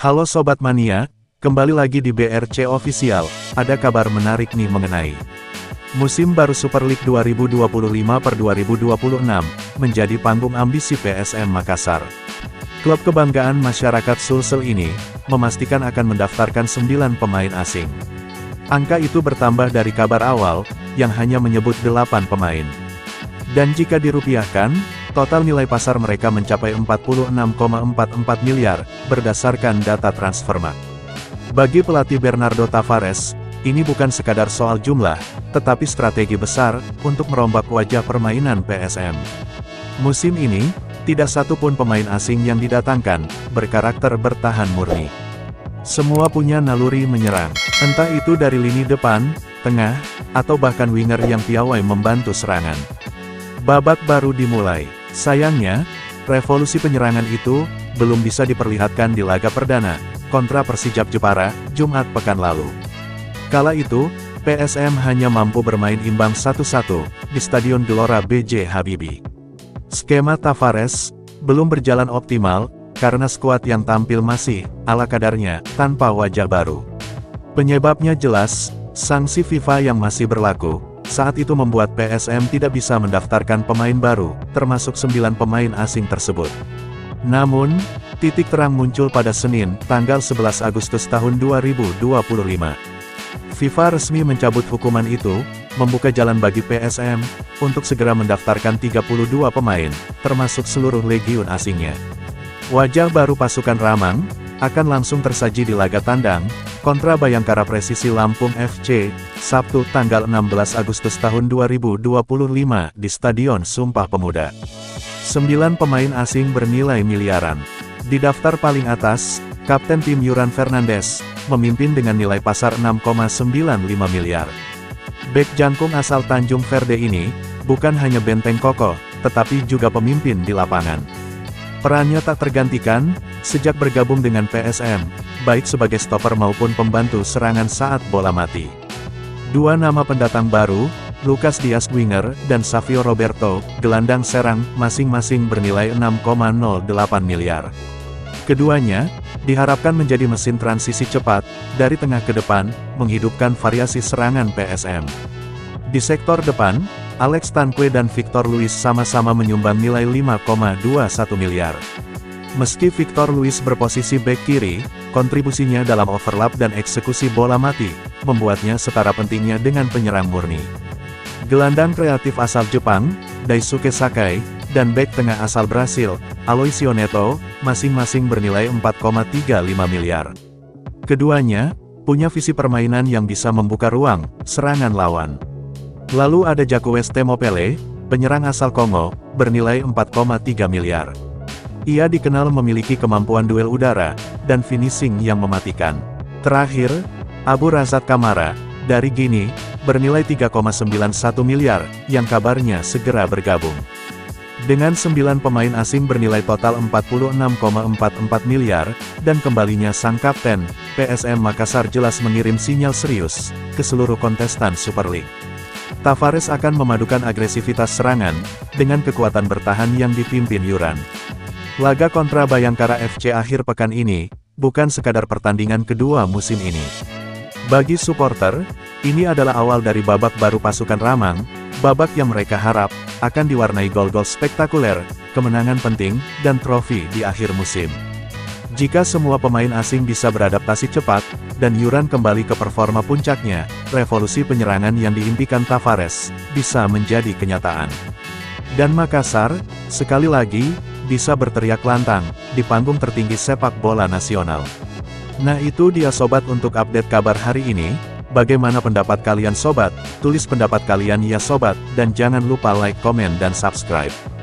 Halo Sobat Mania, kembali lagi di BRC Official. Ada kabar menarik nih mengenai musim baru Super League 2025/2026, menjadi panggung ambisi PSM Makassar. Klub kebanggaan masyarakat Sulsel ini, memastikan akan mendaftarkan 9 pemain asing. Angka itu bertambah dari kabar awal, yang hanya menyebut 8 pemain. Dan jika dirupiahkan, total nilai pasar mereka mencapai 46,44 miliar, berdasarkan data Transfermarkt. Bagi pelatih Bernardo Tavares, ini bukan sekadar soal jumlah, tetapi strategi besar, untuk merombak wajah permainan PSM. Musim ini, tidak satu pun pemain asing yang didatangkan, berkarakter bertahan murni. Semua punya naluri menyerang, entah itu dari lini depan, tengah, atau bahkan winger yang piawai membantu serangan. Babak baru dimulai. Sayangnya, revolusi penyerangan itu, belum bisa diperlihatkan di laga perdana, kontra Persijap Jepara, Jumat pekan lalu. Kala itu, PSM hanya mampu bermain imbang 1-1, di Stadion Gelora B.J. Habibie. Skema Tavares, belum berjalan optimal, karena skuad yang tampil masih, ala kadarnya, tanpa wajah baru. Penyebabnya jelas, sanksi FIFA yang masih berlaku, saat itu membuat PSM tidak bisa mendaftarkan pemain baru, termasuk 9 pemain asing tersebut. Namun, titik terang muncul pada Senin, tanggal 11 Agustus tahun 2025. FIFA resmi mencabut hukuman itu, membuka jalan bagi PSM, untuk segera mendaftarkan 32 pemain, termasuk seluruh legiun asingnya. Wajah baru pasukan Ramang, akan langsung tersaji di laga tandang, kontra Bayangkara Presisi Lampung FC, Sabtu tanggal 16 Agustus tahun 2025 di Stadion Sumpah Pemuda. 9 pemain asing bernilai miliaran. Di daftar paling atas, Kapten tim Yuran Fernandes, memimpin dengan nilai pasar 6,95 miliar. Bek jangkung asal Tanjung Verde ini, bukan hanya benteng kokoh, tetapi juga pemimpin di lapangan. Perannya tak tergantikan, sejak bergabung dengan PSM, baik sebagai stopper maupun pembantu serangan saat bola mati. 2 nama pendatang baru, Lucas Diaz winger, dan Savio Roberto, gelandang serang, masing-masing bernilai 6,08 miliar. Keduanya, diharapkan menjadi mesin transisi cepat, dari tengah ke depan, menghidupkan variasi serangan PSM. Di sektor depan, Alex Tanque dan Victor Luis sama-sama menyumbang nilai 5,21 miliar. Meski Victor Luis berposisi bek kiri, kontribusinya dalam overlap dan eksekusi bola mati, membuatnya setara pentingnya dengan penyerang murni. Gelandang kreatif asal Jepang, Daisuke Sakai, dan bek tengah asal Brasil, Aloisio Neto, masing-masing bernilai 4,35 miliar. Keduanya, punya visi permainan yang bisa membuka ruang, serangan lawan. Lalu ada Jacques Temopele, penyerang asal Kongo, bernilai 4,3 miliar. Ia dikenal memiliki kemampuan duel udara, dan finishing yang mematikan. Terakhir, Abu Razak Kamara, dari Guinea, bernilai 3,91 miliar, yang kabarnya segera bergabung. Dengan 9 pemain asing bernilai total 46,44 miliar, dan kembalinya sang kapten, PSM Makassar jelas mengirim sinyal serius, ke seluruh kontestan Super League. Tavares akan memadukan agresivitas serangan, dengan kekuatan bertahan yang dipimpin Yuran. Laga kontra Bayangkara FC akhir pekan ini, bukan sekadar pertandingan kedua musim ini. Bagi supporter, ini adalah awal dari babak baru pasukan Ramang, babak yang mereka harap, akan diwarnai gol-gol spektakuler, kemenangan penting, dan trofi di akhir musim. Jika semua pemain asing bisa beradaptasi cepat, dan Yuran kembali ke performa puncaknya, revolusi penyerangan yang diimpikan Tavares, bisa menjadi kenyataan. Dan Makassar, sekali lagi, bisa berteriak lantang, di panggung tertinggi sepak bola nasional. Nah itu dia sobat untuk update kabar hari ini. Bagaimana pendapat kalian sobat? Tulis pendapat kalian ya sobat, dan jangan lupa like, komen dan subscribe.